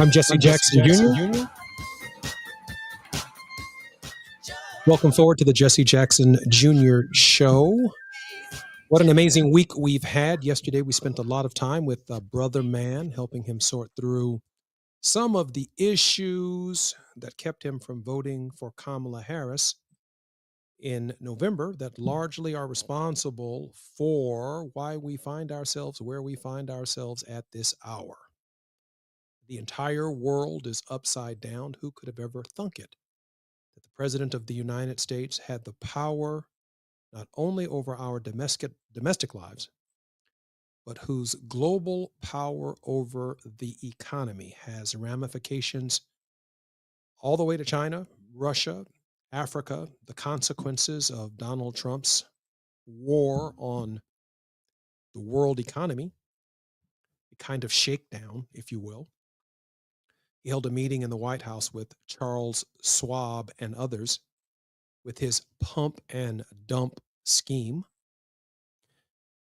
I'm Jesse Jackson Jr. Welcome forward to the Jesse Jackson Jr. Show. What an amazing week we've had. Yesterday, we spent a lot of time with Brother Man, helping him sort through some of the issues that kept him from voting for Kamala Harris in November that largely are responsible for why we find ourselves where we find ourselves at this hour. The entire world is upside down. Who could have ever thunk it? That the President of the United States had the power not only over our domestic lives, but whose global power over the economy has ramifications all the way to China, Russia, Africa, the consequences of Donald Trump's war on the world economy, a kind of shakedown, if you will. He held a meeting in the White House with Charles Schwab and others with his pump and dump scheme,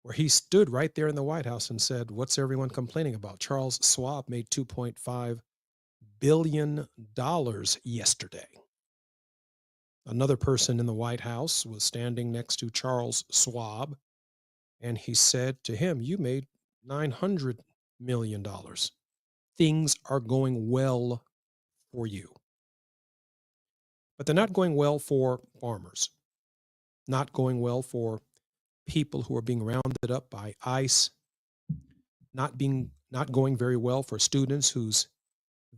where he stood right there in the White House and said, "What's everyone complaining about?" Charles Schwab made $2.5 billion yesterday. Another person in the White House was standing next to Charles Schwab, and he said to him, "You made $900 million. Things are going well for you." But they're not going well for farmers, not going well for people who are being rounded up by ICE, not going very well for students whose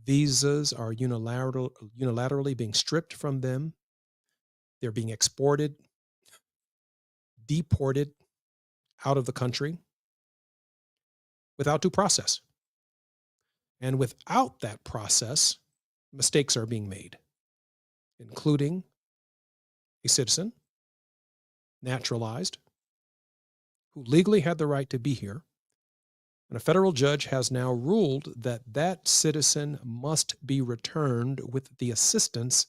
visas are unilaterally being stripped from them. They're being exported, deported out of the country without due process. And without that process, mistakes are being made, including a citizen, naturalized, who legally had the right to be here. And a federal judge has now ruled that that citizen must be returned with the assistance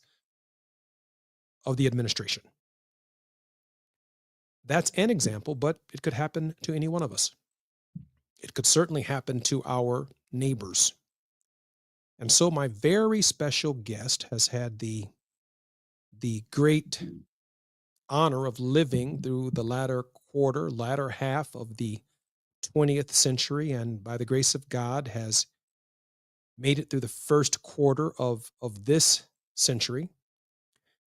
of the administration. That's an example, but it could happen to any one of us. It could certainly happen to our neighbors. And so my very special guest has had the great honor of living through the latter half of the 20th century, and by the grace of God has made it through the first quarter of this century.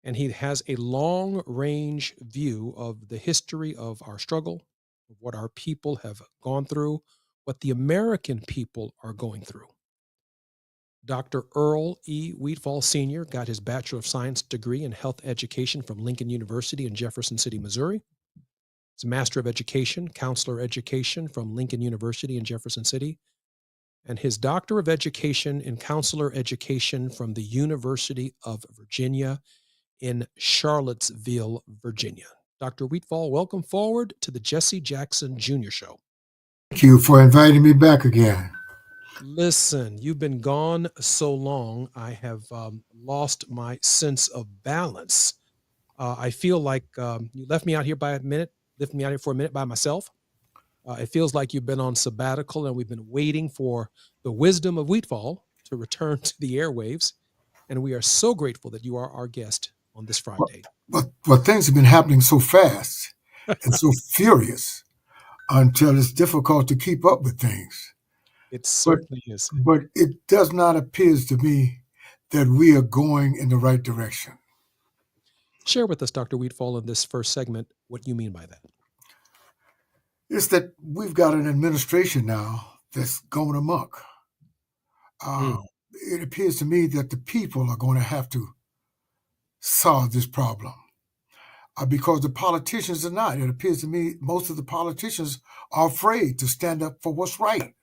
And he has a long range view of the history of our struggle, of what our people have gone through, what the American people are going through. Dr. Earl E. Wheatfall Sr. got his Bachelor of Science degree in Health Education from Lincoln University in Jefferson City, Missouri. His Master of Education, Counselor Education from Lincoln University in Jefferson City, and his Doctor of Education in Counselor Education from the University of Virginia in Charlottesville, Virginia. Dr. Wheatfall, welcome forward to the Jesse Jackson Jr. Show. Thank you for inviting me back again. Listen, you've been gone so long, I have lost my sense of balance. I feel like you left me out here for a minute by myself. It feels like you've been on sabbatical, and we've been waiting for the wisdom of Wheatfall to return to the airwaves. And we are so grateful that you are our guest on this Friday. But things have been happening so fast and so furious until it's difficult to keep up with things. It certainly is. But it does not appear to me that we are going in the right direction. Share with us, Dr. Wheatfall, in this first segment, what you mean by that. It's that we've got an administration now that's going amok. It appears to me that the people are going to have to solve this problem because the politicians are not. It appears to me most of the politicians are afraid to stand up for what's right.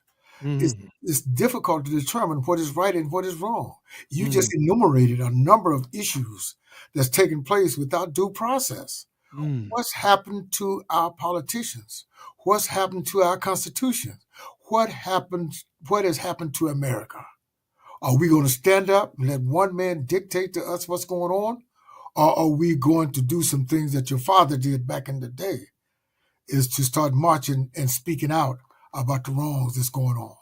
It's difficult to determine what is right and what is wrong. You just enumerated a number of issues that's taking place without due process. What's happened to our politicians? What's happened to our Constitution? What has happened to America? Are we going to stand up and let one man dictate to us what's going on? Or are we going to do some things that your father did back in the day, is to start marching and speaking out about the wrongs that's going on?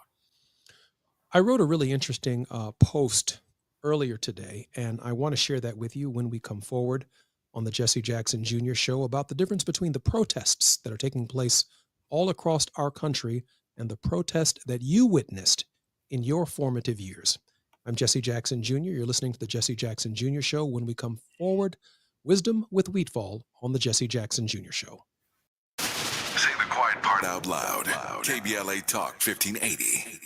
I wrote a really interesting post earlier today, and I want to share that with you when we come forward on the Jesse Jackson Jr. show about the difference between the protests that are taking place all across our country and the protest that you witnessed in your formative years. I'm Jesse Jackson Jr. You're listening to the Jesse Jackson Jr. show. When we come forward, Wisdom with Wheatfall on the Jesse Jackson Jr. show. Say the quiet part out loud. KBLA Talk 1580.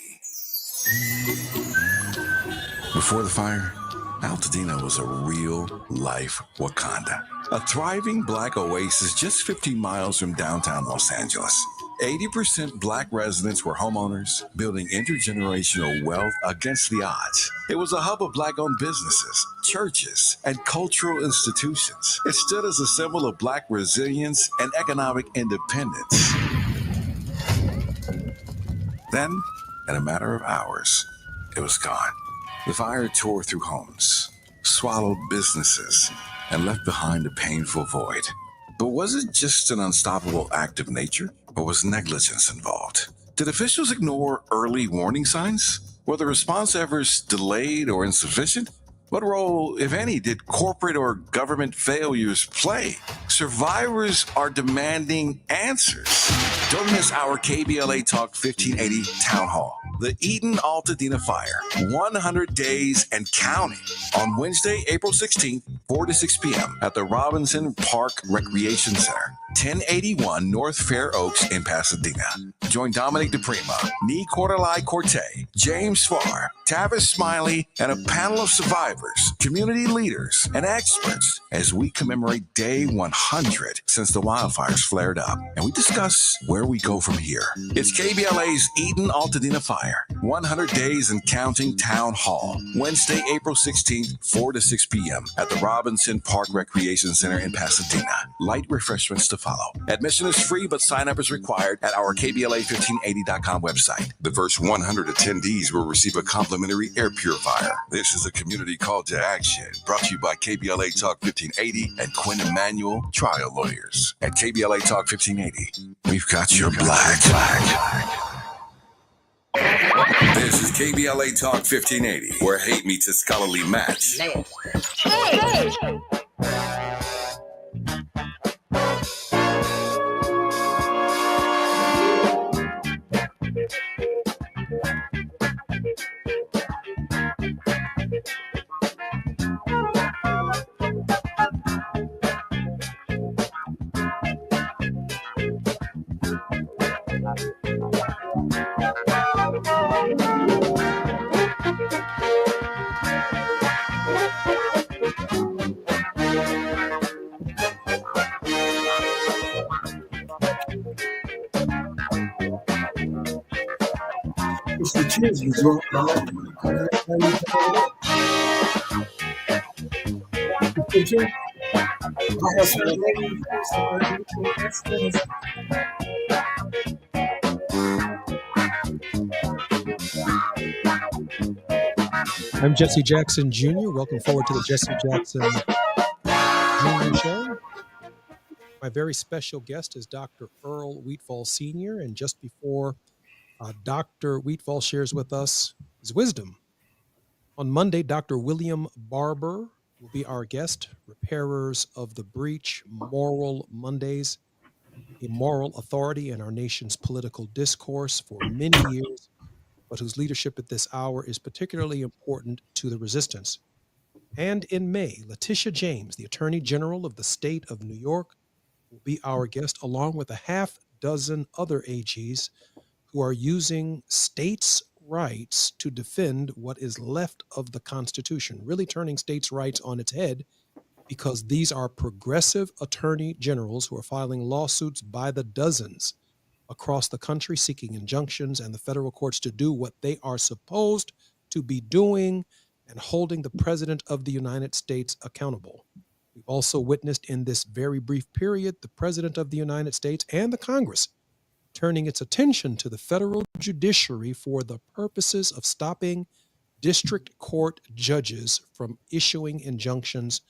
Before the fire, Altadena was a real-life Wakanda. A thriving black oasis just 15 miles from downtown Los Angeles. 80% black residents were homeowners, building intergenerational wealth against the odds. It was a hub of black-owned businesses, churches, and cultural institutions. It stood as a symbol of black resilience and economic independence. Then, in a matter of hours, it was gone. The fire tore through homes, swallowed businesses, and left behind a painful void. But was it just an unstoppable act of nature, or was negligence involved? Did officials ignore early warning signs? Were the response efforts delayed or insufficient? What role, if any, did corporate or government failures play? Survivors are demanding answers. Don't miss our KBLA Talk 1580 Town Hall. The Eden Altadena Fire, 100 days and counting, on Wednesday, April 16th, 4 to 6 p.m. at the Robinson Park Recreation Center, 1081 North Fair Oaks in Pasadena. Join Dominic DePrima, Nee Cordelai Corte, James Farr, Tavis Smiley, and a panel of survivors, community leaders, and experts as we commemorate Day 100 since the wildfires flared up, and we discuss where we go from here. It's KBLA's Eden Altadena Fire, 100 Days and Counting Town Hall, Wednesday, April 16th, 4 to 6 p.m. at the Robinson Park Recreation Center in Pasadena. Light refreshments to follow. Admission is free, but sign-up is required at our KBLA1580.com website. The first 100 attendees will receive a complimentary air purifier. This is a community call to action, brought to you by KBLA Talk 1580 and Quinn Emanuel Trial Lawyers. At KBLA Talk 1580, we've got your black. This is KBLA Talk 1580, where hate meets a scholarly match. Hey! It's the cheers resort. I'm Jesse Jackson Jr. Welcome forward to the Jesse Jackson Jr. show. My very special guest is Dr. Earl Wheatfall Sr. And just before Dr. Wheatfall shares with us his wisdom, on Monday, Dr. William Barber will be our guest, Repairers of the Breach, Moral Mondays, a moral authority in our nation's political discourse for many years, but whose leadership at this hour is particularly important to the resistance. And in May, Letitia James, the Attorney General of the state of New York, will be our guest, along with a half dozen other AGs who are using states' rights to defend what is left of the Constitution, really turning states' rights on its head, because these are progressive attorney generals who are filing lawsuits by the dozens across the country seeking injunctions and the federal courts to do what they are supposed to be doing and holding the President of the United States accountable. We've also witnessed in this very brief period the President of the United States and the Congress turning its attention to the federal judiciary for the purposes of stopping district court judges from issuing injunctions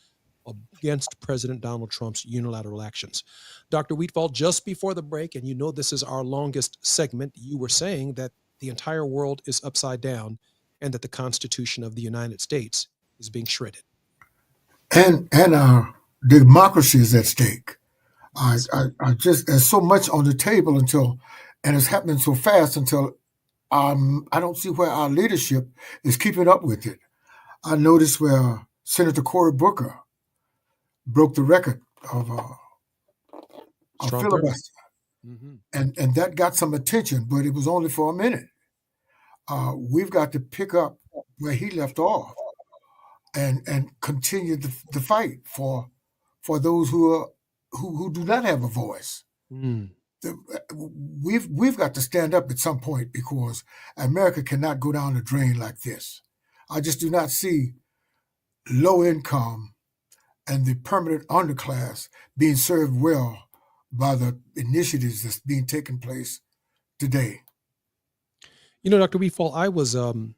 against President Donald Trump's unilateral actions. Dr. Wheatfall, just before the break, and you know this is our longest segment, you were saying that the entire world is upside down and that the Constitution of the United States is being shredded. And democracy is at stake. Yes. I just there's so much on the table and it's happening so fast until I don't see where our leadership is keeping up with it. I noticed where Senator Cory Booker broke the record of Strom Thurmond. filibuster, and that got some attention, but it was only for a minute. We've got to pick up where he left off and continue the fight for those who do not have a voice. Mm. We've got to stand up at some point because America cannot go down the drain like this. I just do not see low income and the permanent underclass being served well by the initiatives that's being taken place today. You know, Dr. Weefall,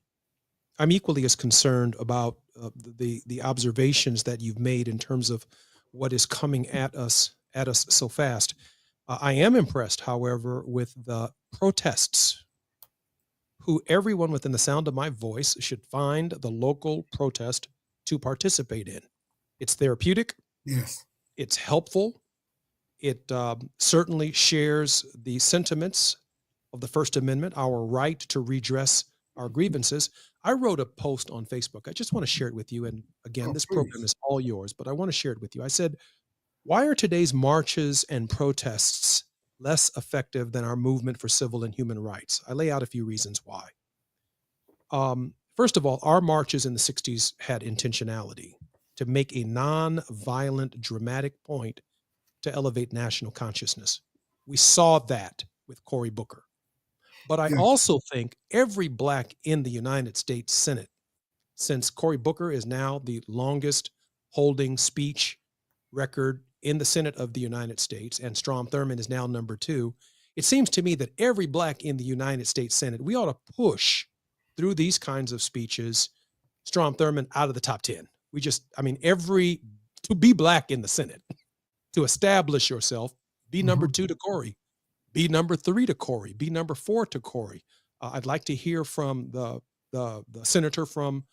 I'm equally as concerned about the observations that you've made in terms of what is coming at us so fast. I am impressed, however, with the protests. Who everyone within the sound of my voice should find the local protest to participate in. It's therapeutic. Yes. It's helpful. It certainly shares the sentiments of the First Amendment, our right to redress our grievances. I wrote a post on Facebook. I just want to share it with you. And again, this program is all yours, but I want to share it with you. I said, why are today's marches and protests less effective than our movement for civil and human rights? I lay out a few reasons why. First of all, our marches in the 60s had intentionality to make a non-violent, dramatic point to elevate national consciousness. We saw that with Cory Booker. But I also think every Black in the United States Senate, since Cory Booker is now the longest holding speech record in the Senate of the United States, and Strom Thurmond is now number 2, it seems to me that every Black in the United States Senate, we ought to push through these kinds of speeches Strom Thurmond out of the top 10. To be Black in the Senate, to establish yourself, be number 2 to Cory, be number 3 to Cory, be number 4 to Cory. I'd like to hear from the senator from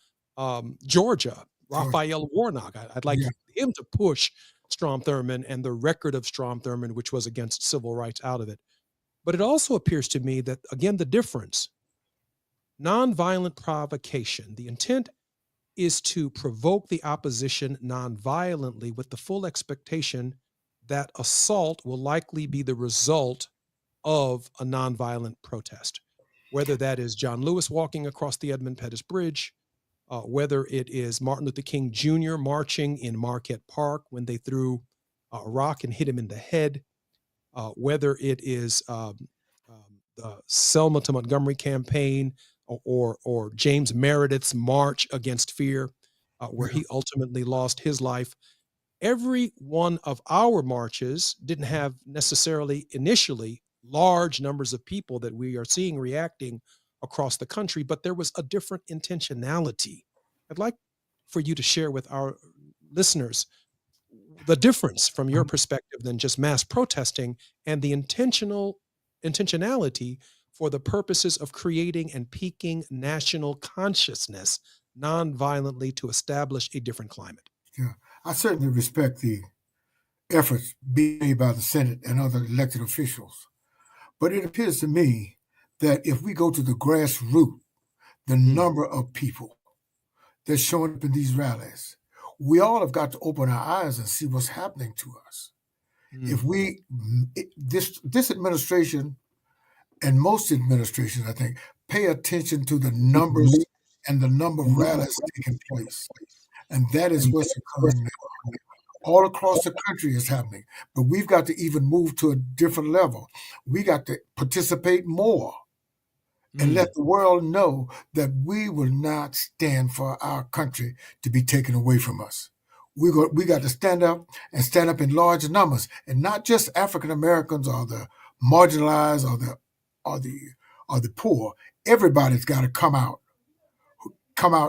Georgia, Raphael Warnock. I'd like him to push Strom Thurmond and the record of Strom Thurmond, which was against civil rights, out of it. But it also appears to me that, again, the difference, nonviolent provocation, the intent is to provoke the opposition nonviolently with the full expectation that assault will likely be the result of a nonviolent protest, whether that is John Lewis walking across the Edmund Pettus Bridge, whether it is Martin Luther King Jr. marching in Marquette Park when they threw a rock and hit him in the head, whether it is the Selma to Montgomery campaign or James Meredith's march against fear, where he ultimately lost his life. Every one of our marches didn't have necessarily initially large numbers of people that we are seeing reacting across the country, but there was a different intentionality. I'd like for you to share with our listeners the difference from your perspective than just mass protesting and the intentionality for the purposes of creating and piquing national consciousness non-violently to establish a different climate. Yeah, I certainly respect the efforts being made by the Senate and other elected officials. But it appears to me that if we go to the grassroots, the number of people that's showing up in these rallies, we all have got to open our eyes and see what's happening to us. If this administration and most administrations, I think, pay attention to the numbers and the number of rallies taking place. And that is what's occurring now. All across the country is happening. But we've got to even move to a different level. We got to participate more and let the world know that we will not stand for our country to be taken away from us. We got to stand up and stand up in large numbers, and not just African Americans or the marginalized or the poor. Everybody's got to come out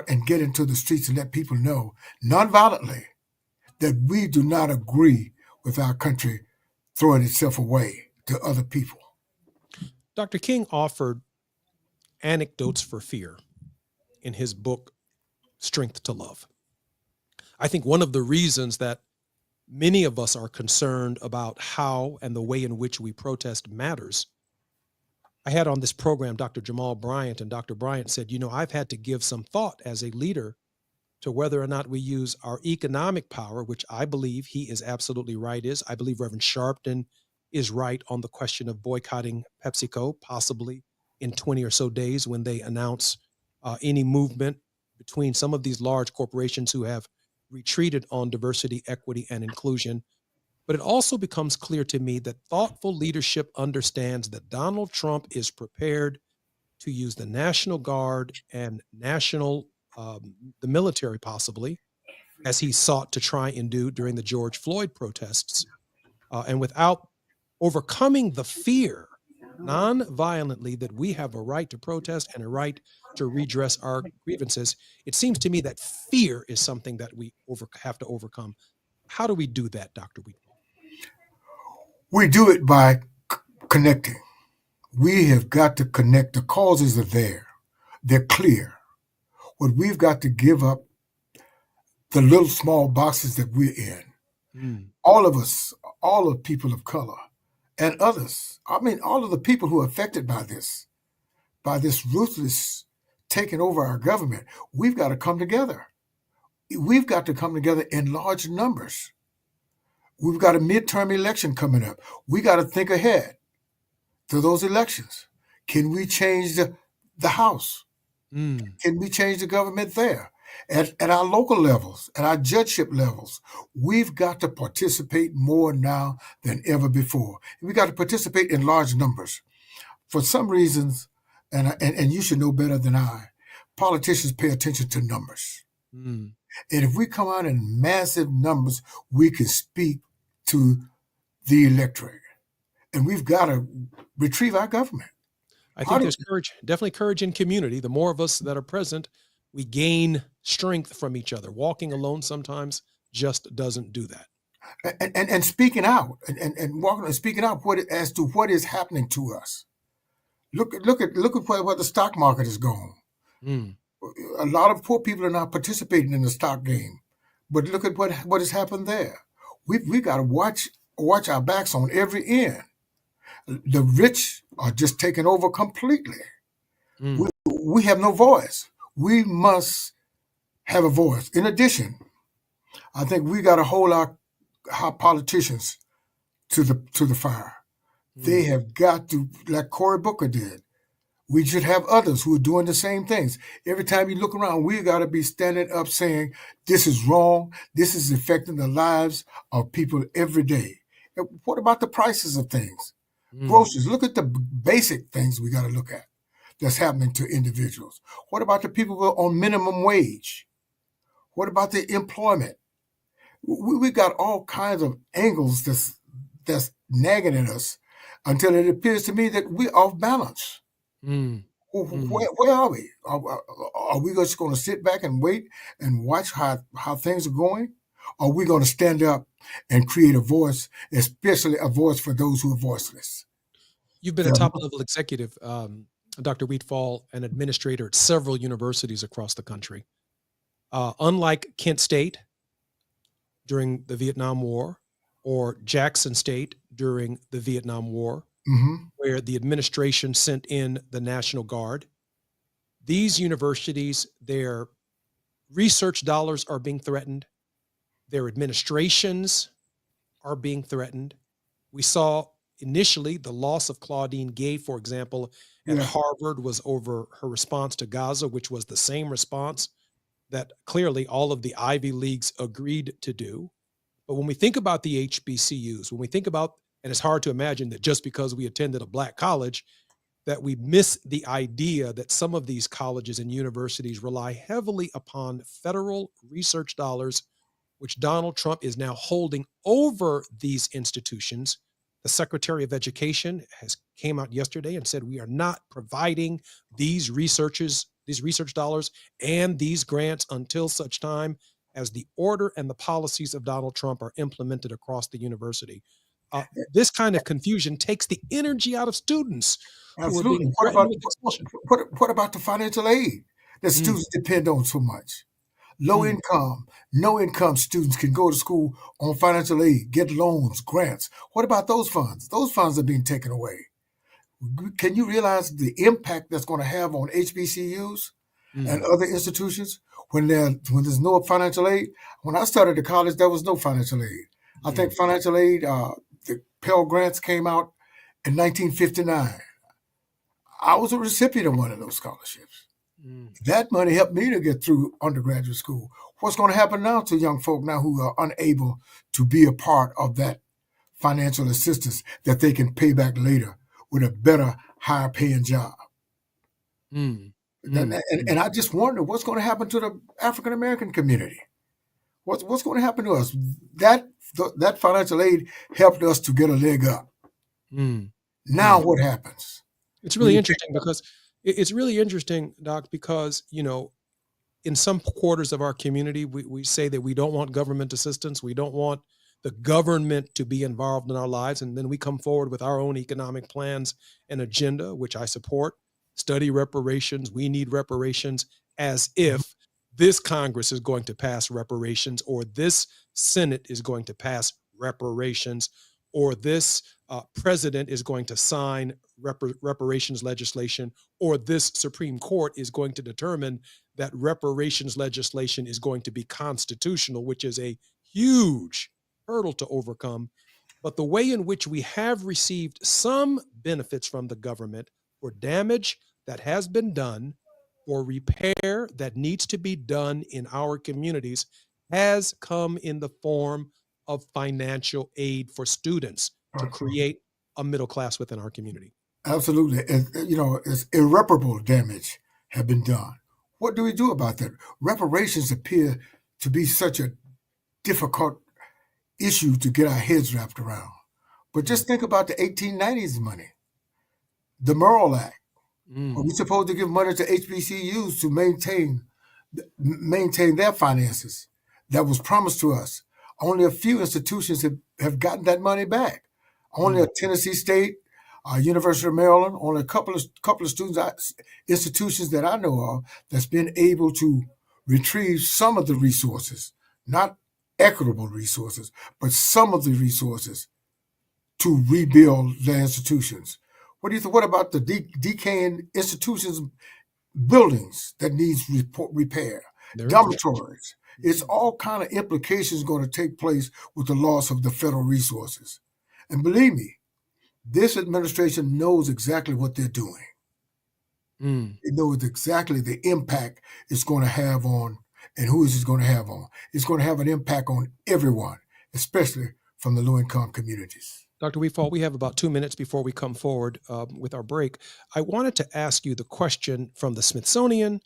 and get into the streets and let people know, nonviolently, that we do not agree with our country throwing itself away to other people. Dr. King offered Anecdotes for Fear in his book, Strength to Love. I think one of the reasons that many of us are concerned about how and the way in which we protest matters. I had on this program Dr. Jamal Bryant, and Dr. Bryant said, I've had to give some thought as a leader to whether or not we use our economic power, which I believe he is absolutely right is. I believe Reverend Sharpton is right on the question of boycotting PepsiCo, possibly in 20 or so days when they announce any movement between some of these large corporations who have retreated on diversity, equity, and inclusion. But it also becomes clear to me that thoughtful leadership understands that Donald Trump is prepared to use the National Guard and the military, possibly, as he sought to try and do during the George Floyd protests. And without overcoming the fear non-violently that we have a right to protest and a right to redress our grievances, it seems to me that fear is something that we have to overcome. How do we do that, Dr. Wheatwell? We do it by connecting. We have got to connect. The causes are there. They're clear. What we've got to give up, the little small boxes that we're in. All of us, all of people of color and others. All of the people who are affected by this ruthless taking over our government. We've got to come together. We've got to come together in large numbers. We've got a midterm election coming up. We got to think ahead to those elections. Can we change the House? Can we change the government there? At our local levels, at our judgeship levels, we've got to participate more now than ever before. We got to participate in large numbers. For some reasons, and you should know better than I, politicians pay attention to numbers. And if we come out in massive numbers, we can speak to the electorate. And we've got to retrieve our government. I think there's courage, definitely courage in community. The more of us that are present, we gain strength from each other. Walking alone sometimes just doesn't do that. And speaking out and walking and speaking out as to what is happening to us. Look at where the stock market is going. A lot of poor people are not participating in the stock game, but look at what has happened there. We got to watch our backs on every end. The rich are just taking over completely. We have no voice. We must have a voice. In addition, I think we got to hold our politicians to the fire. They have got to, like Cory Booker did. We should have others who are doing the same things. Every time you look around, we got to be standing up saying, this is wrong. This is affecting the lives of people every day. And what about the prices of things? Groceries. Look at the basic things we got to look at that's happening to individuals. What about the people who are on minimum wage? What about the employment? We got all kinds of angles that's nagging at us until it appears to me that we're off balance. Where are we? Are we just going to sit back and wait and watch how things are going? Or are we going to stand up and create a voice, especially a voice for those who are voiceless? You've been a top-level executive, Dr. Wheatfall, an administrator at several universities across the country. Unlike Kent State during the Vietnam War or Jackson State during the Vietnam War, where the administration sent in the National Guard, these universities, their research dollars are being threatened. Their administrations are being threatened. We saw initially the loss of Claudine Gay, for example, at Harvard was over her response to Gaza, which was the same response that clearly all of the Ivy Leagues agreed to do. But when we think about the HBCUs, when we think about, and it's hard to imagine that just because we attended a Black college, that we miss the idea that some of these colleges and universities rely heavily upon federal research dollars, which Donald Trump is now holding over these institutions. The Secretary of Education came out yesterday and said we are not providing these research dollars and these grants until such time as the order and the policies of Donald Trump are implemented across the university. This kind of confusion takes the energy out of students who are Absolutely. being threatened with expulsion. What about the financial aid that Mm, students depend on so much? Low mm, income, no income students can go to school on financial aid, get loans, grants. What about those funds? Those funds are being taken away. Can you realize the impact that's going to have on HBCUs and mm, other institutions when there's no financial aid? When I started at college, there was no financial aid. I think mm, financial aid, the Pell Grants came out in 1959. I was a recipient of one of those scholarships. mm, That money helped me to get through undergraduate school. What's going to happen now to young folk now who are unable to be a part of that financial assistance that they can pay back later with a better, higher paying job? mm, mm, mm. And I just wonder what's going to happen to the African American community. What's going to happen to us? That financial aid helped us to get a leg up. Mm, Now mm. what happens It's when really you interesting because it's really interesting, Doc, because in some quarters of our community, we say that we don't want government assistance. We don't want the government to be involved in our lives. And then we come forward with our own economic plans and agenda, which I support. Study reparations. We need reparations, as if this Congress is going to pass reparations, or this Senate is going to pass reparations, or this president is going to sign reparations legislation, or this Supreme Court is going to determine that reparations legislation is going to be constitutional, which is a huge hurdle to overcome. But the way in which we have received some benefits from the government for damage that has been done, for repair that needs to be done in our communities, has come in the form of financial aid for students to create a middle class within our community. absolutely, it's irreparable damage have been done. What do we do about that? Reparations appear to be such a difficult issue to get our heads wrapped around. But Mm, just think about the 1890s money, the Morrill Act. Are mm, we supposed to give money to HBCUs to maintain their finances that was promised to us? Only a few institutions have gotten that money back. Only a mm, Tennessee State, University of Maryland, only a couple of institutions that I know of that's been able to retrieve some of the resources, not equitable resources, but some of the resources to rebuild their institutions. What do you think? What about the decaying institutions, buildings that needs repair, their infrastructure. dormitories? It's all kind of implications going to take place with the loss of the federal resources. And believe me, this administration knows exactly what they're doing. Mm. It knows exactly the impact it's going to have on, and who is it going to have on. It's going to have an impact on everyone, especially from the low-income communities. Dr. Weefall, we have about 2 minutes before we come forward with our break. I wanted to ask you the question from the Smithsonian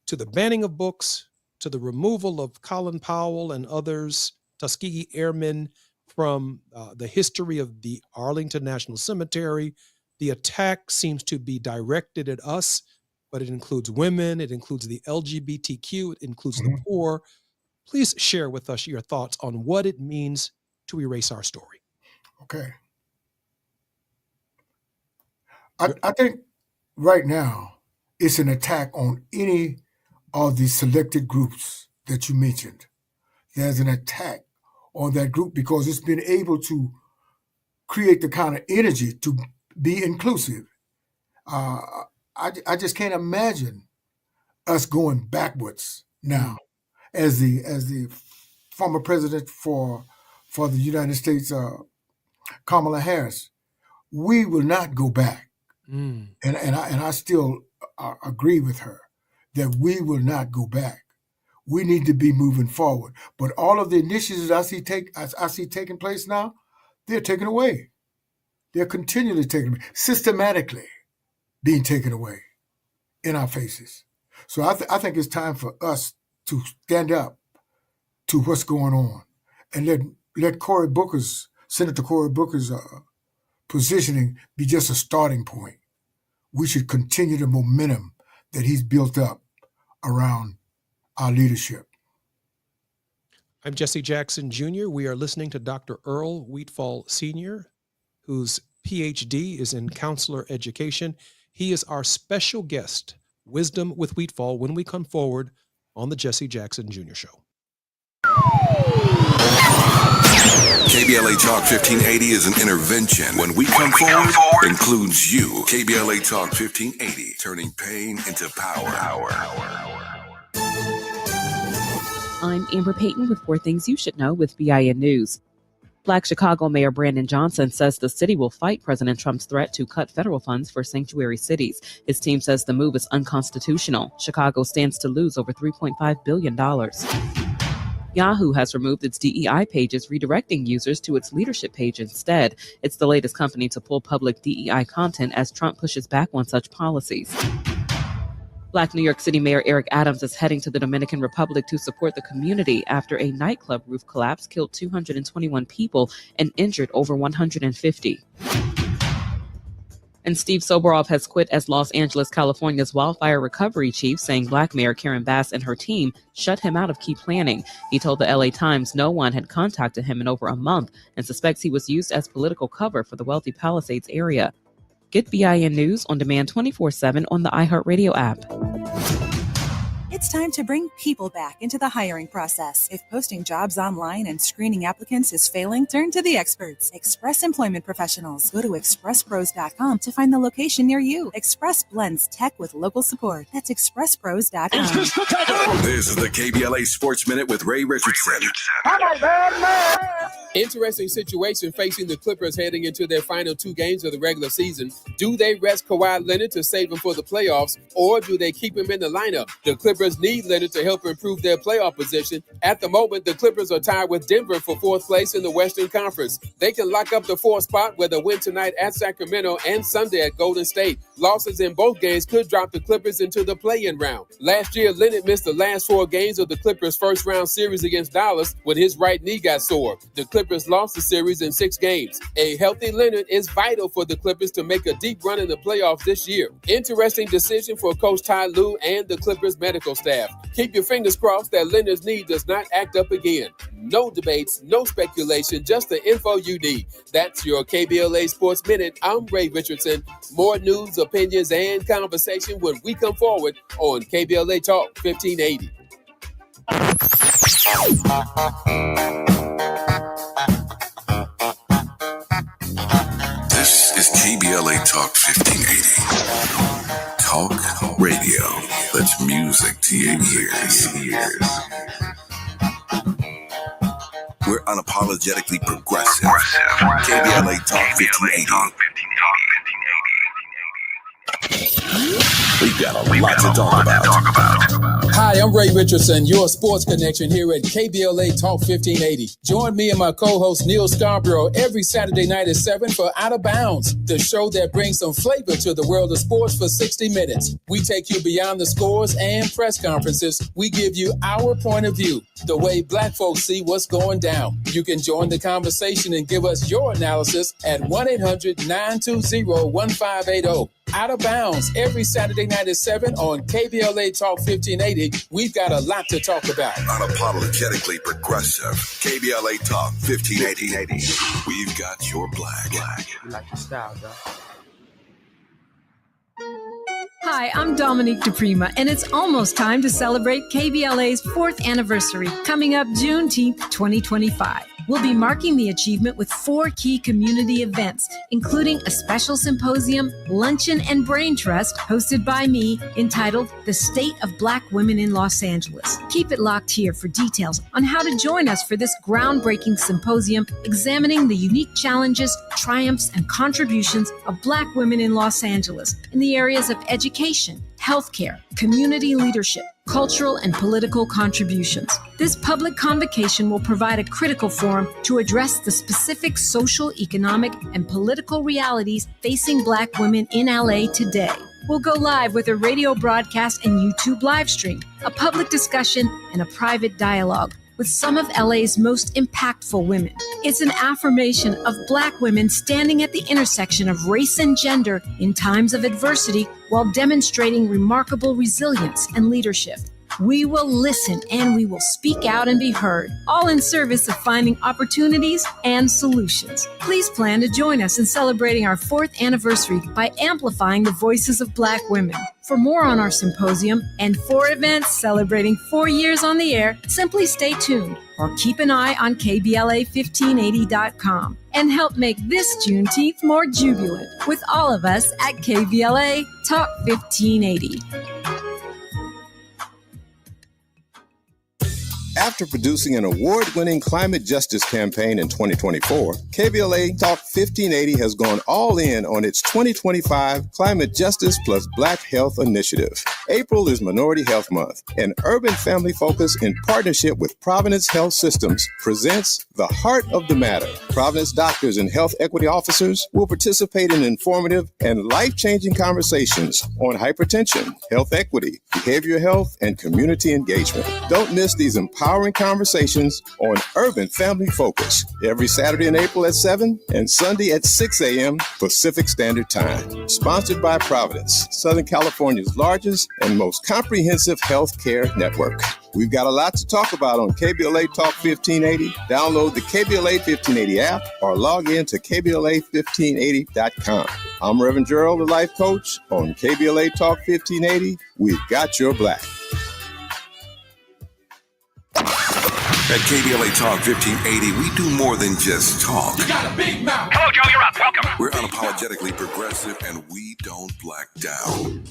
to the banning of books to the removal of Colin Powell and others, Tuskegee Airmen, from the history of the Arlington National Cemetery. The attack seems to be directed at us, but it includes women, it includes the LGBTQ, it includes the Mhm. poor. Please share with us your thoughts on what it means to erase our story. Okay. I think right now it's an attack on any of the selected groups that you mentioned. There's an attack on that group because it's been able to create the kind of energy to be inclusive. Uh, I just can't imagine us going backwards now. Mm, As the former president for the United States, Kamala Harris, we will not go back. mm, And I still agree with her that we will not go back. We need to be moving forward. But all of the initiatives I see taking place now, they're taken away. They're continually taken away, systematically being taken away in our faces. So I think it's time for us to stand up to what's going on and let Senator Cory Booker's positioning be just a starting point. We should continue the momentum that he's built up around our leadership. I'm Jesse Jackson Jr. We are listening to Dr. Earl Wheatfall Sr., whose PhD is in counselor education. He is our special guest, Wisdom with Wheatfall, when we come forward on the Jesse Jackson Jr. Show. KBLA Talk 1580 is an intervention. When we come forward, includes you. KBLA Talk 1580, turning pain into power. I'm Amber Payton with 4 Things You Should Know with BIN News. Black Chicago Mayor Brandon Johnson says the city will fight President Trump's threat to cut federal funds for sanctuary cities. His team says the move is unconstitutional. Chicago stands to lose over $3.5 billion. Yahoo has removed its DEI pages, redirecting users to its leadership page instead. It's the latest company to pull public DEI content as Trump pushes back on such policies. Black New York City Mayor Eric Adams is heading to the Dominican Republic to support the community after a nightclub roof collapse killed 221 people and injured over 150. And Steve Soboroff has quit as Los Angeles, California's wildfire recovery chief, saying Black Mayor Karen Bass and her team shut him out of key planning. He told the LA Times no one had contacted him in over a month and suspects he was used as political cover for the wealthy Palisades area. Get BIN News on demand 24/7 on the iHeartRadio app. It's time to bring people back into the hiring process. If posting jobs online and screening applicants is failing, turn to the experts, Express Employment Professionals. Go to expresspros.com to find the location near you. Express blends tech with local support. That's expresspros.com. This is the KBLA Sports Minute with Ray Richardson. Interesting situation facing the Clippers heading into their final 2 games of the regular season. Do they rest Kawhi Leonard to save him for the playoffs, or do they keep him in the lineup? The Clippers need Leonard to help improve their playoff position. At the moment, the Clippers are tied with Denver for 4th place in the Western Conference. They can lock up the 4th spot with a win tonight at Sacramento and Sunday at Golden State. Losses in both games could drop the Clippers into the play-in round. Last year, Leonard missed the last 4 games of the Clippers' first-round series against Dallas when his right knee got sore. The Clippers lost the series in 6 games. A healthy Leonard is vital for the Clippers to make a deep run in the playoffs this year. Interesting decision for Coach Ty Lue and the Clippers medical staff. Keep your fingers crossed that Leonard's knee does not act up again. No debates, no speculation, just the info you need. That's your KBLA Sports Minute. I'm Ray Richardson. More news, opinions, and conversation when we come forward on KBLA Talk 1580. This is KBLA Talk 1580. Talk radio. That's music to your ears. We're unapologetically progressive. KBLA Talk 1580. We've got a lot to talk about. Hi, I'm Ray Richardson, your sports connection here at KBLA Talk 1580. Join me and my co-host Neil Scarborough every Saturday night at 7 for Out of Bounds, the show that brings some flavor to the world of sports for 60 minutes. We take you beyond the scores and press conferences. We give you our point of view, the way Black folks see what's going down. You can join the conversation and give us your analysis at 1-800-920-1580. Out of Bounds every Saturday night at 7 on KBLA Talk 1580. We've got a lot to talk about. Unapologetically progressive. KBLA Talk 1580. We've got your black. You like your style, though. Hi, I'm Dominique DePrima, and it's almost time to celebrate KBLA's 4th anniversary, coming up Juneteenth 2025. We'll be marking the achievement with 4 key community events, including a special symposium, luncheon, and brain trust hosted by me entitled The State of Black Women in Los Angeles. Keep it locked here for details on how to join us for this groundbreaking symposium examining the unique challenges, triumphs, and contributions of Black women in Los Angeles in the areas of education, healthcare, community leadership, cultural and political contributions. This public convocation will provide a critical forum to address the specific social, economic, and political realities facing Black women in LA today. We'll go live with a radio broadcast and YouTube live stream, a public discussion, and a private dialogue with some of LA's most impactful women. It's an affirmation of Black women standing at the intersection of race and gender in times of adversity while demonstrating remarkable resilience and leadership. We will listen and we will speak out and be heard, all in service of finding opportunities and solutions. Please plan to join us in celebrating our 4th anniversary by amplifying the voices of Black women. For more on our symposium and 4 events celebrating 4 years on the air, simply stay tuned or keep an eye on KBLA1580.com and help make this Juneteenth more jubilant with all of us at KBLA Talk 1580. After producing an award-winning climate justice campaign in 2024, KBLA Talk 1580 has gone all in on its 2025 Climate Justice plus Black Health Initiative. April is Minority Health Month, and Urban Family Focus, in partnership with Providence Health Systems, presents The Heart of the Matter. Providence doctors and health equity officers will participate in informative and life-changing conversations on hypertension, health equity, behavioral health, and community engagement. Don't miss these empowering conversations on Urban Family Focus every Saturday in April at 7 and Sunday at 6 a.m. Pacific Standard Time. Sponsored by Providence, Southern California's largest and most comprehensive healthcare network. We've got a lot to talk about on KBLA Talk 1580. Download the KBLA 1580 app or log in to KBLA1580.com. I'm Reverend Gerald, the life coach. On KBLA Talk 1580, we've got your Black. At KBLA Talk 1580, we do more than just talk. You got a big mouth. Hello, Joe, you're up. Welcome. We're unapologetically progressive, and we don't black down.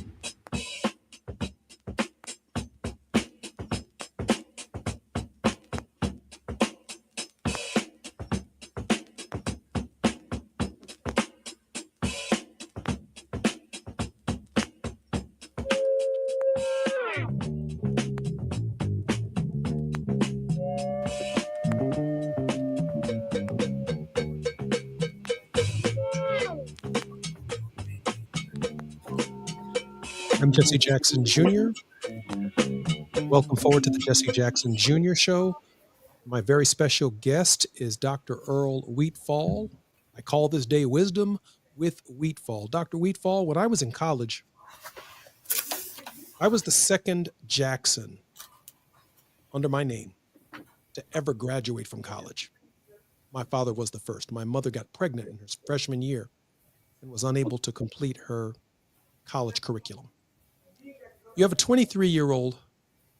I'm Jesse Jackson Jr. Welcome forward to the Jesse Jackson Jr. Show. My very special guest is Dr. Earl Wheatfall. I call this day Wisdom with Wheatfall. Dr. Wheatfall, when I was in college, I was the second Jackson under my name to ever graduate from college. My father was the first. My mother got pregnant in her freshman year and was unable to complete her college curriculum. You have a 23-year-old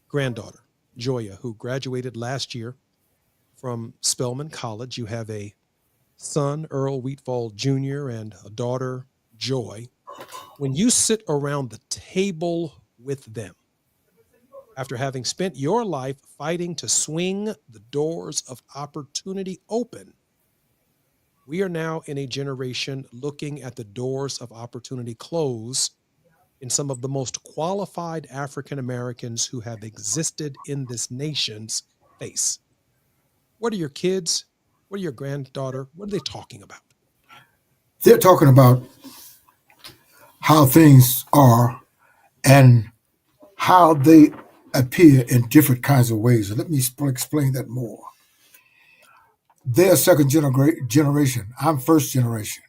granddaughter, Joya, who graduated last year from Spelman College. You have a son, Earl Wheatfall Jr., and a daughter, Joy. When you sit around the table with them, after having spent your life fighting to swing the doors of opportunity open, we are now in a generation looking at the doors of opportunity close in some of the most qualified African Americans who have existed in this nation's face. What are your kids? What are your granddaughter? What are they talking about? They're talking about how things are and how they appear in different kinds of ways. And let me explain that more. They're second generation. I'm first generation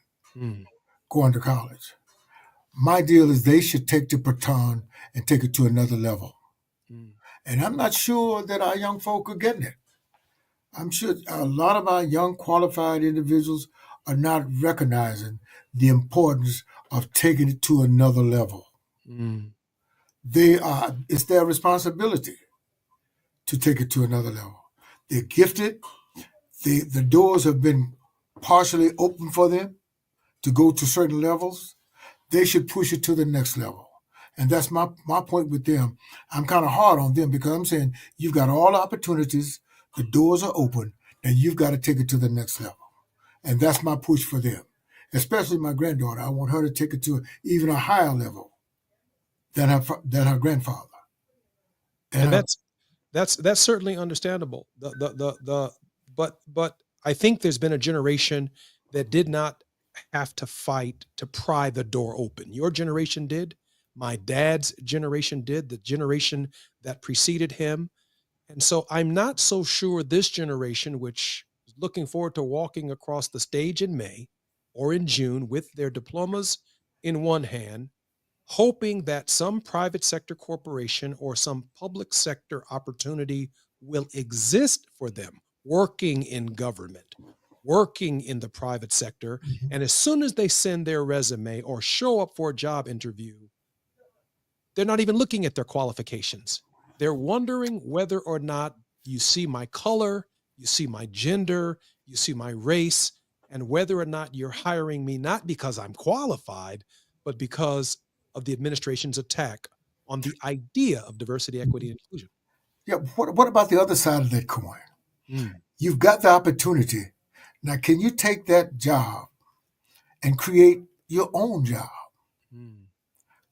going to college. My deal is they should take the baton and take it to another level. And I'm not sure that our young folk are getting it. I'm sure a lot of our young qualified individuals are not recognizing the importance of taking it to another level. It's their responsibility to take it to another level. They're gifted. The doors have been partially open for them to go to certain levels. They should push it to the next level. And that's my point with them. I'm kind of hard on them because I'm saying you've got all the opportunities, the doors are open, and you've got to take it to the next level. And that's my push for them, especially my granddaughter. I want her to take it to even a higher level than her grandfather. And that's certainly understandable. But I think there's been a generation that did not have to fight to pry the door open. Your generation did. My dad's generation did. The generation that preceded him. And so I'm not so sure this generation, which is looking forward to walking across the stage in May or in June with their diplomas in one hand hoping that some private sector corporation or some public sector opportunity will exist for them, working in government, working in the private sector. Mhm. And as soon as they send their resume or show up for a job interview, they're not even looking at their qualifications. They're wondering whether or not you see my color, you see my gender, you see my race, and whether or not you're hiring me not because I'm qualified, but because of the administration's attack on the idea of diversity, equity, and inclusion. Yeah, what about the other side of that coin? Mm, You've got the opportunity. Now, can you take that job and create your own job? mm.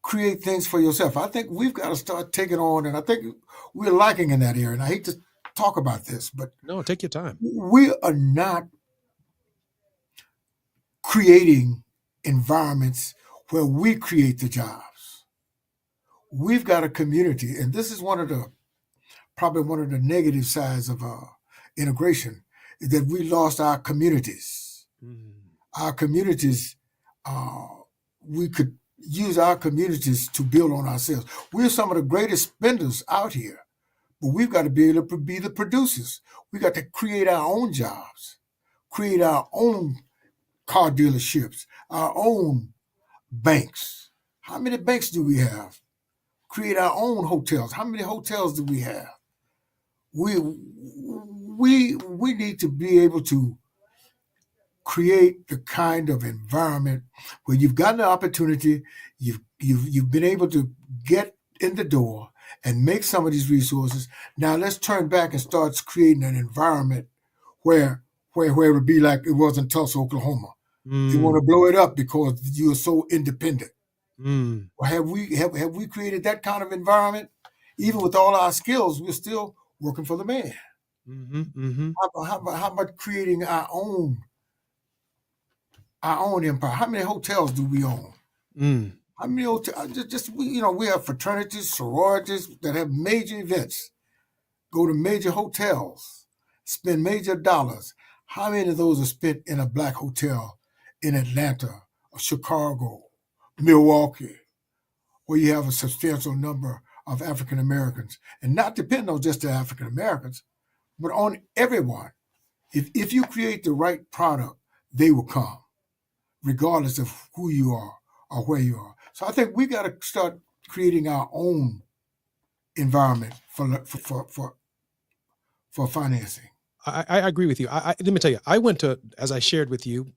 Create things for yourself. I think we've got to start taking on, and I think we're lacking in that area. And I hate to talk about this, but No, take your time. we are not creating environments where we create the jobs. We've got a community, and this is probably one of the negative sides of integration, is that we lost our communities. Mm, Our communities, uh, we could use our communities to build on ourselves. We're some of the greatest spenders out here, but we've got to be able to be the producers. We got to create our own jobs, create our own car dealerships, our own banks. How many banks do we have? Create our own hotels. How many hotels do we have? We need to be able to create the kind of environment where you've gotten the opportunity, you've been able to get in the door and make some of these resources. Now let's turn back and start creating an environment where it would be like it was in Tulsa, Oklahoma. You want to mm, blow it up because you're so independent. mm, Or have we created that kind of environment? Even with all our skills, we're still working for the man. mhm, mhm, How about creating our own empire? How many hotels do we own? mm, How many hotels? We have fraternities, sororities that have major events. Go to major hotels, spend major dollars. How many of those are spent in a black hotel in Atlanta, or Chicago, Milwaukee, where you have a substantial number of African Americans, and not depend on just the African Americans, but on everyone. If you create the right product, they will come, regardless of who you are or where you are. So I think we got to start creating our own environment for financing. I agree with you. Let me tell you, I went to, as I shared with you,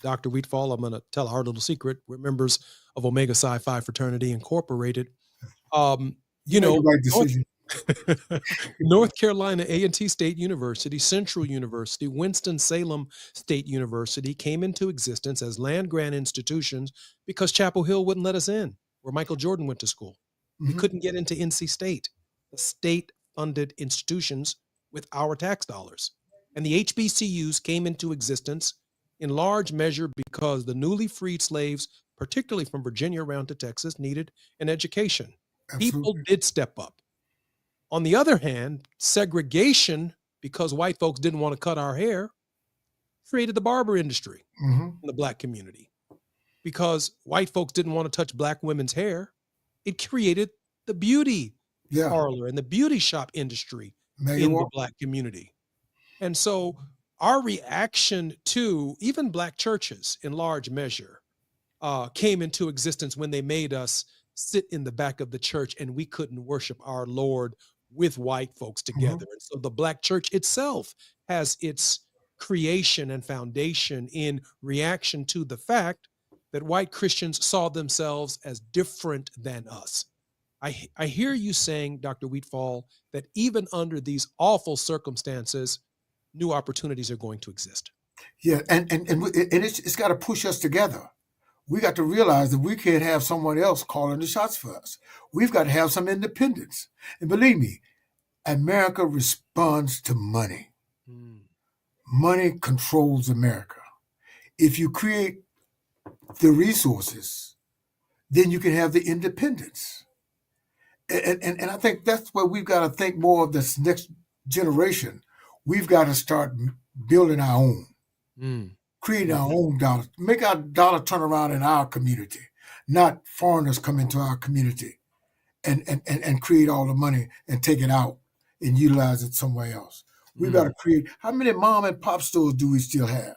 Dr. Wheatfall, I'm going to tell our little secret. We're members of Omega Psi Phi Fraternity Incorporated. Um, You you made the know, right North, decision. North Carolina A&T State University, Central University, Winston-Salem State University came into existence as land-grant institutions because Chapel Hill wouldn't let us in, where Michael Jordan went to school. We Mhm. couldn't get into NC State, the state-funded institutions with our tax dollars. And the HBCUs came into existence in large measure because the newly freed slaves, particularly from Virginia around to Texas, needed an education. People Absolutely. did step up. On the other hand, segregation, because white folks didn't want to cut our hair, created the barber industry Hmm. in the black community. Because white folks didn't want to touch black women's hair, it created the beauty Yeah. parlor and the beauty shop industry Mega in the Walk. black community. And so our reaction to even black churches in large measure came into existence when they made us sit in the back of the church and we couldn't worship our Lord with white folks Hmm. together. And so the black church itself has its creation and foundation in reaction to the fact that white Christians saw themselves as different than us. I hear you saying, Dr. Wheatfall, that even under these awful circumstances, new opportunities are going to exist. Yeah, and it's got to push us together. We got to realize that we can't have someone else calling the shots for us. We've got to have some independence. And believe me, America responds to money. Mm, Money controls America. If you create the resources, then you can have the independence. And I think that's where we've got to think more of this next generation. We've got to start building our own, mm, creating our mhm, own dollar, make our dollar turn around in our community, not foreigners come into our community and create all the money and take it out and utilize it somewhere else. We've got to create. How many mom and pop stores do we still have?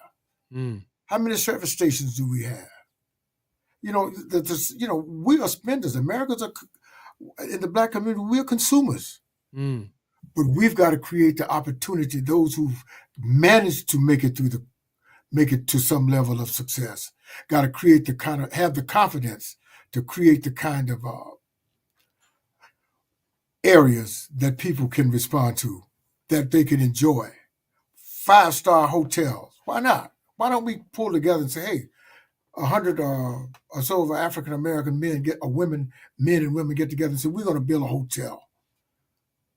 How many service stations do we have? You know, we are spenders. Americans are, in the Black community, we're consumers. But we've got to create the opportunity. Those who've managed to make it to some level of success, got to create have the confidence to create the kind of areas that people can respond to, that they can enjoy. 5-star hotels. Why not? Why don't we pull together and say, hey, 100 or so of African American men men and women get together and say, we're going to build a hotel.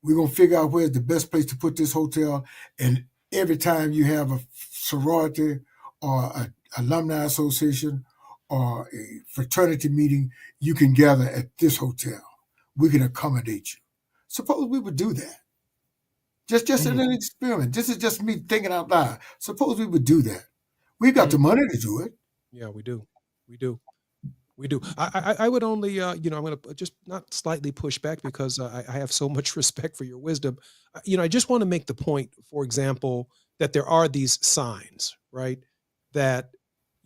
We're going to figure out where's the best place to put this hotel. And every time you have a sorority or an alumni association or a fraternity meeting, you can gather at this hotel. We can accommodate you. Suppose we would do that. Just an experiment. This is just me thinking out loud. Suppose we would do that. We've got the money to do it. Yeah, we do. I would only, I'm going to just not slightly push back because I have so much respect for your wisdom. I just want to make the point, for example, that there are these signs, right? That,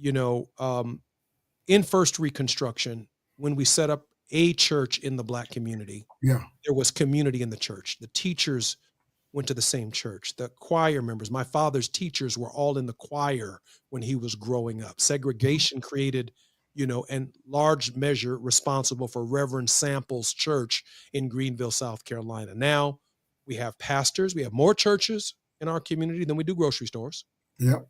in First Reconstruction, when we set up a church in the Black community, there was community in the church. The teachers went to the same church. The choir members, my father's teachers were all in the choir when he was growing up. Segregation created, in large measure responsible for Reverend Sample's church in Greenville, South Carolina. Now we have pastors. We have more churches in our community than we do grocery stores. Yep.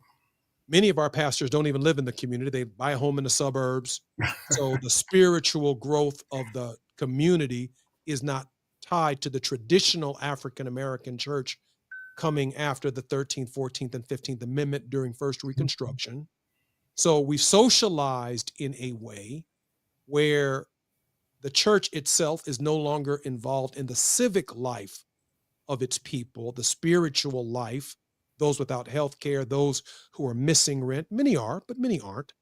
Many of our pastors don't even live in the community. They buy a home in the suburbs. So the spiritual growth of the community is not tied to the traditional African-American church coming after the 13th, 14th, and 15th Amendment during First Reconstruction. So we've socialized in a way where the church itself is no longer involved in the civic life of its people, the spiritual life, those without health care, those who are missing rent. Many are, but many aren't,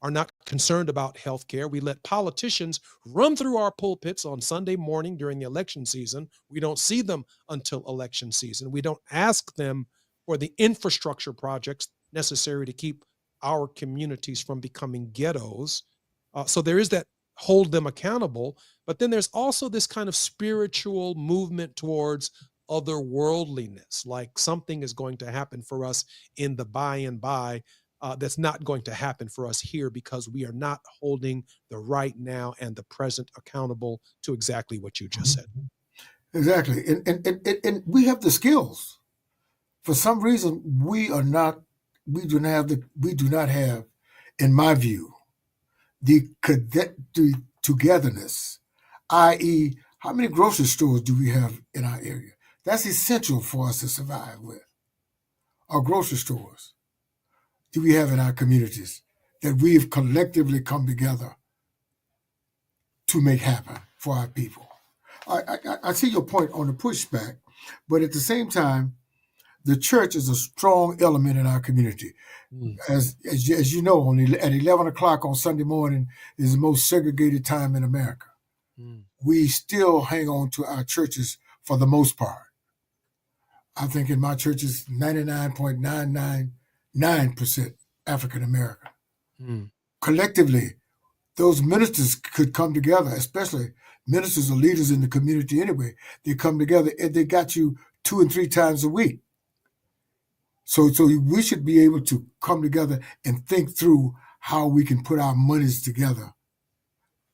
are not concerned about health care. We let politicians run through our pulpits on Sunday morning during the election season. We don't see them until election season. We don't ask them for the infrastructure projects necessary to keep our communities from becoming ghettos. So there is that hold them accountable, but then there's also this kind of spiritual movement towards otherworldliness, like something is going to happen for us in the by and by. That's not going to happen for us here because we are not holding the right now and the present accountable to exactly what you just said. Exactly. And we have the skills. For some reason, we do not have, in my view, the togetherness, i.e., how many grocery stores do we have in our area? That's essential for us to survive with. Our grocery stores do we have in our communities that we've collectively come together to make happen for our people? I see your point on the pushback, but at the same time, the church is a strong element in our community. As you know, at 11 o'clock on Sunday morning is the most segregated time in America. We still hang on to our churches for the most part. I think in my church is 99.999% African American. Collectively, those ministers could come together, especially ministers or leaders in the community anyway. They come together and they got you 2 and 3 times a week. So we should be able to come together and think through how we can put our monies together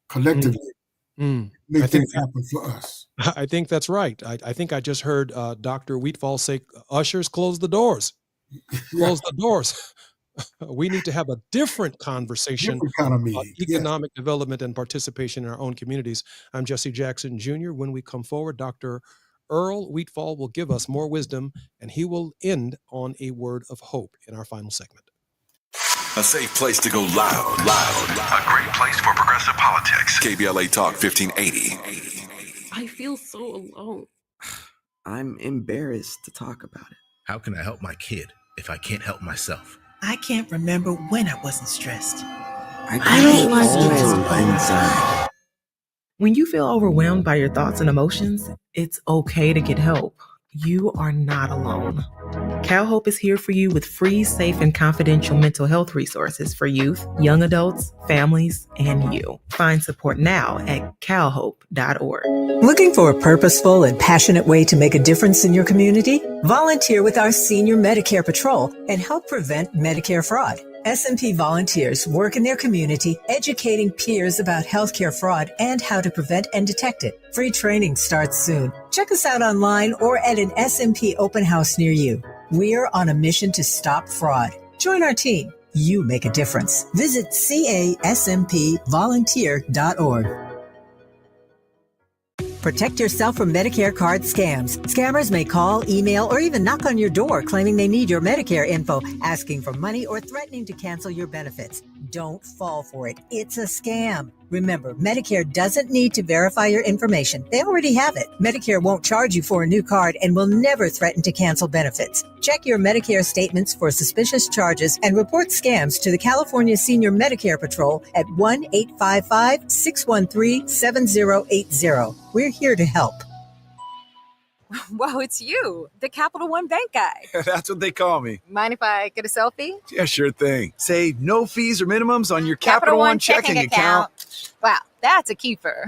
collectively, make things happen for us. I think that's right. I think I just heard Dr. Wheatfall say, ushers, close the doors. Close the doors. We need to have a different conversation about economic development and participation in our own communities. I'm Jesse Jackson Jr. When we come forward, Dr. Earl Wheatfall will give us more wisdom, and he will end on a word of hope in our final segment. A safe place to go loud. A great place for progressive politics. KBLA Talk 1580. I feel so alone. I'm embarrassed to talk about it. How can I help my kid if I can't help myself? I can't remember when I wasn't stressed. I don't like this. When you feel overwhelmed by your thoughts and emotions, it's okay to get help. You are not alone. CalHope is here for you with free, safe, and confidential mental health resources for youth, young adults, families, and you. Find support now at calhope.org. Looking for a purposeful and passionate way to make a difference in your community? Volunteer with our Senior Medicare Patrol and help prevent Medicare fraud. S&P volunteers work in their community, educating peers about healthcare fraud and how to prevent and detect it. Free training starts soon. Check us out online or at an S&P open house near you. We're on a mission to stop fraud. Join our team. You make a difference. Visit caspvolunteer.org. Protect yourself from Medicare card scams. Scammers may call, email, or even knock on your door claiming they need your Medicare info, asking for money or threatening to cancel your benefits. Don't fall for it. It's a scam. Remember, Medicare doesn't need to verify your information. They already have it. Medicare won't charge you for a new card and will never threaten to cancel benefits. Check your Medicare statements for suspicious charges and report scams to the California Senior Medicare Patrol at 1-855-613-7080. We're here to help. Whoa, it's you, the Capital One Bank guy. That's what they call me. Mind if I get a selfie? Yeah, sure thing. Say no fees or minimums on your Capital One checking account. Wow, that's a keeper.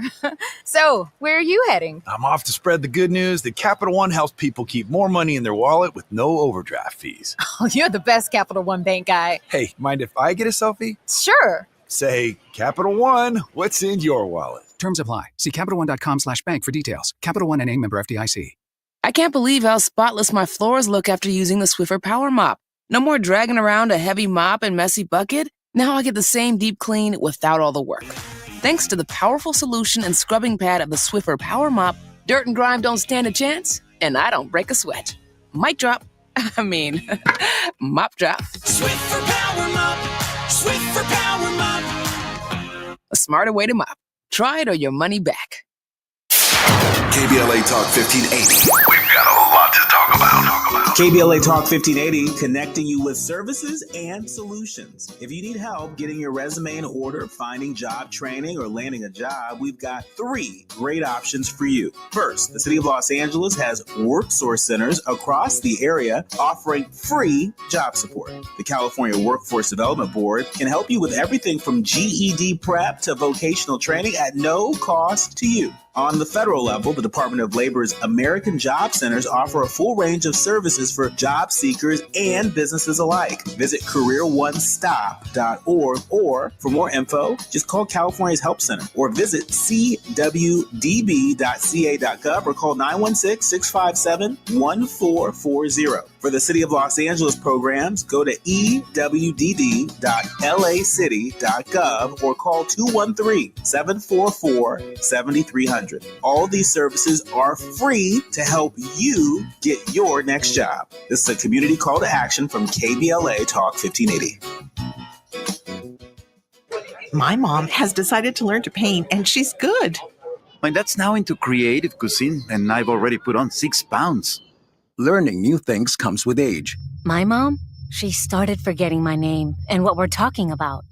So, where are you heading? I'm off to spread the good news that Capital One helps people keep more money in their wallet with no overdraft fees. Oh, you're the best Capital One Bank guy. Hey, mind if I get a selfie? Sure. Say, Capital One, what's in your wallet? Terms apply. See CapitalOne.com/bank for details. Capital One NA, member FDIC. I can't believe how spotless my floors look after using the Swiffer Power Mop. No more dragging around a heavy mop and messy bucket. Now I get the same deep clean without all the work. Thanks to the powerful solution and scrubbing pad of the Swiffer Power Mop, dirt and grime don't stand a chance, and I don't break a sweat. Mic drop. Mop drop. Swiffer Power Mop. Swiffer Power Mop. A smarter way to mop. Try it or your money back. KBLA Talk 1580. We've got a lot to talk about. KBLA Talk 1580, connecting you with services and solutions. If you need help getting your resume in order, finding job training, or landing a job, we've got 3 great options for you. First, the City of Los Angeles has WorkSource centers across the area offering free job support. The California Workforce Development Board can help you with everything from GED prep to vocational training at no cost to you. On the federal level, the Department of Labor's American Job Centers offer a full range of services for job seekers and businesses alike. Visit careeronestop.org, or for more info, just call California's Help Center or visit cwdb.ca.gov or call 916-657-1440. For the City of Los Angeles programs, go to ewdd.lacity.gov or call 213-744-7300. All these services are free to help you get your next job. This is a community call to action from KBLA Talk 1580. My mom has decided to learn to paint, and she's good. My dad's now into creative cuisine, and I've already put on 6 pounds. Learning new things comes with age. My mom, she started forgetting my name and what we're talking about.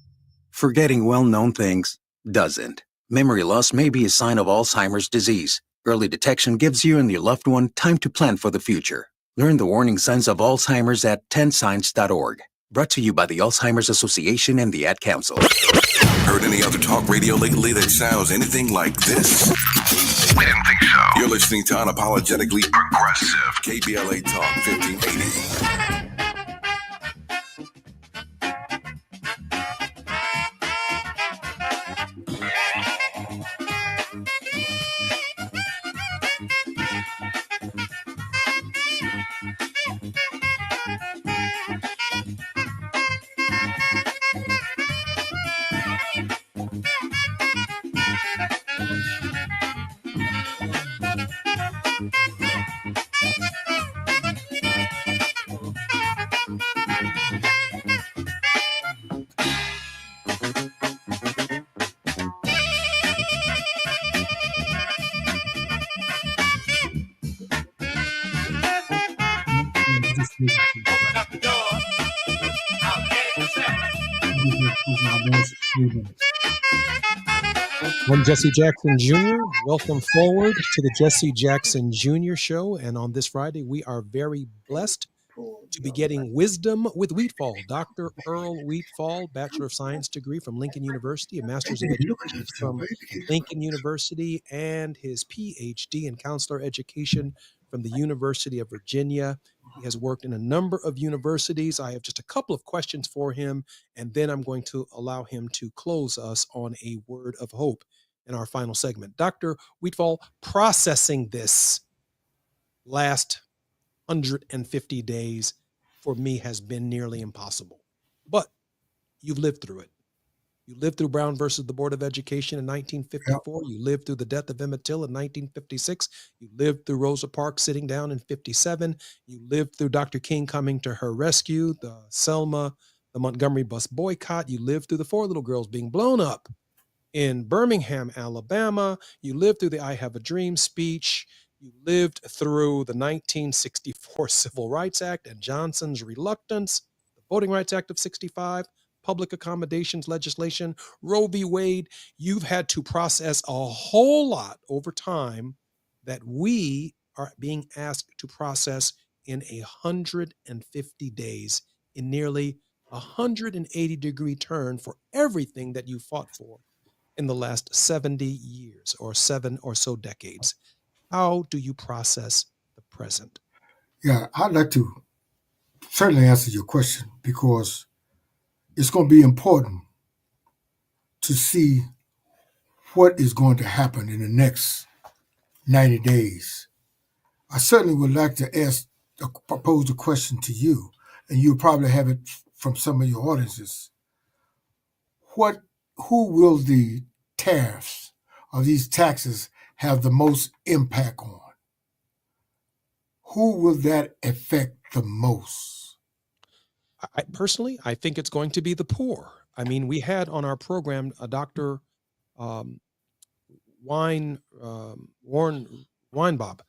Forgetting well-known things doesn't. Memory loss may be a sign of Alzheimer's disease. Early detection gives you and your loved one time to plan for the future. Learn the warning signs of Alzheimer's at 10signs.org. Brought to you by the Alzheimer's Association and the Ad Council. Heard any other talk radio lately that sounds anything like this? We didn't think so. You're listening to Unapologetically Progressive, KBLA Talk 1580. I'm Jesse Jackson Jr. Welcome forward to the Jesse Jackson Jr. Show. And on this Friday, we are very blessed to be getting wisdom with Wheatfall. Dr. Earl Wheatfall, Bachelor of Science degree from Lincoln University, a Master's of Education from Lincoln University, and his PhD in Counselor Education from the University of Virginia. He has worked in a number of universities. I have just a couple of questions for him, and then I'm going to allow him to close us on a word of hope in our final segment. Dr. Wheatfall, processing this last 150 days for me has been nearly impossible. But you've lived through it. You lived through Brown versus the Board of Education in 1954. Yep. You lived through the death of Emmett Till in 1956. You lived through Rosa Parks sitting down in 57. You lived through Dr. King coming to her rescue, the Selma, the Montgomery bus boycott. You lived through the 4 little girls being blown up in Birmingham, Alabama. You lived through the I Have a Dream speech. You lived through the 1964 Civil Rights Act and Johnson's reluctance, the Voting Rights Act of 65, public accommodations legislation, Roe v. Wade. You've had to process a whole lot over time that we are being asked to process in 150 days, in nearly 180-degree turn for everything that you fought for in the last 70 years or 7 or so decades. How do you process the present? Yeah, I'd like to certainly answer your question because it's going to be important to see what is going to happen in the next 90 days. I certainly would like to propose a question to you, and you'll probably have it from some of your audiences. Who will the tariffs of these taxes have the most impact on? Who will that affect the most? Personally, I think it's going to be the poor. I mean, we had on our program a Dr. Warren Weinbob,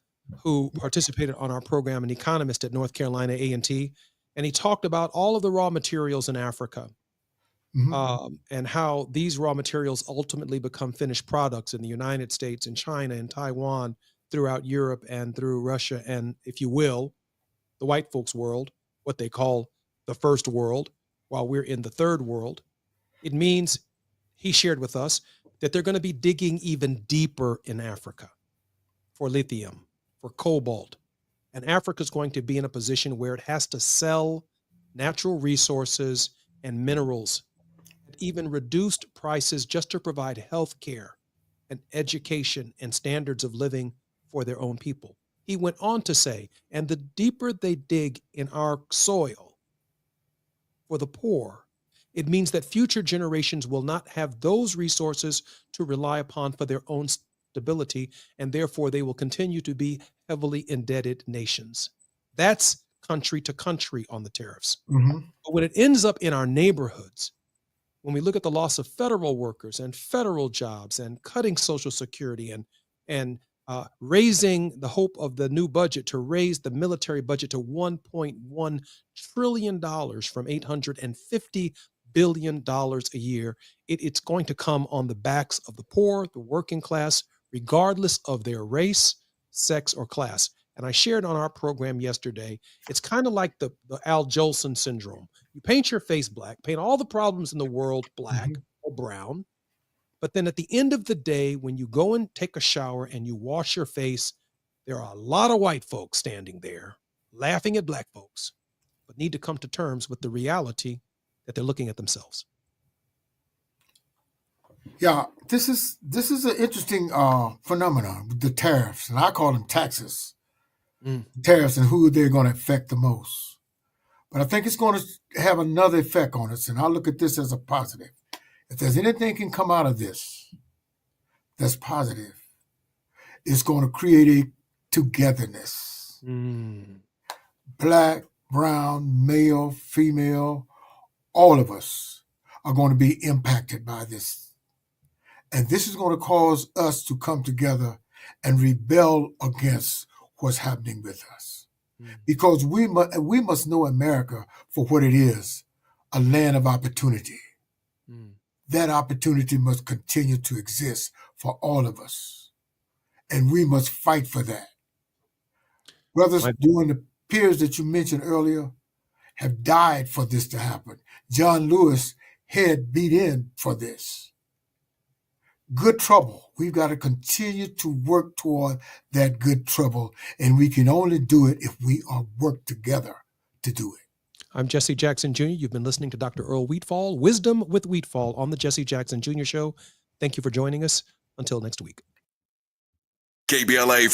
who participated on our program, an economist at North Carolina A&T, and he talked about all of the raw materials in Africa. And how these raw materials ultimately become finished products in the United States and China and Taiwan, throughout Europe and through Russia, and, if you will, the white folks' world, what they call the first world, while we're in the third world. It means, he shared with us, that they're going to be digging even deeper in Africa for lithium, for cobalt. And Africa is going to be in a position where it has to sell natural resources and minerals at even reduced prices just to provide health care and education and standards of living for their own people. He went on to say, and the deeper they dig in our soil for the poor, it means that future generations will not have those resources to rely upon for their own stability, and therefore they will continue to be heavily indebted nations. That's country to country on the tariffs. But when it ends up in our neighborhoods, when we look at the loss of federal workers and federal jobs and cutting Social Security and raising the hope of the new budget to raise the military budget to $1.1 trillion from $850 billion a year, it's going to come on the backs of the poor, the working class, regardless of their race, sex, or class. And I shared on our program yesterday, it's kind of like the Al Jolson syndrome. You paint your face black, paint all the problems in the world black or brown, but then at the end of the day, when you go and take a shower and you wash your face, there are a lot of white folks standing there laughing at black folks, but need to come to terms with the reality that they're looking at themselves. Yeah, this is an interesting phenomenon, the tariffs, and I call them taxes. Tariffs and who they're going to affect the most. But I think it's going to have another effect on us, and I look at this as a positive. If there's anything can come out of this that's positive, it's going to create a togetherness. Black, brown, male, female, all of us are going to be impacted by this. And this is going to cause us to come together and rebel against what's happening with us. Because we must know America for what it is, a land of opportunity. that opportunity must continue to exist for all of us. And we must fight for that. Brothers, during the periods that you mentioned earlier, have died for this to happen. John Lewis' head beat in for this. Good trouble. We've got to continue to work toward that good trouble, and we can only do it if we are work together to do it. I'm Jesse Jackson Jr. You've been listening to Dr. Earl Wheatfall, Wisdom with Wheatfall on the Jesse Jackson Jr. Show. Thank you for joining us. Until next week. KBLA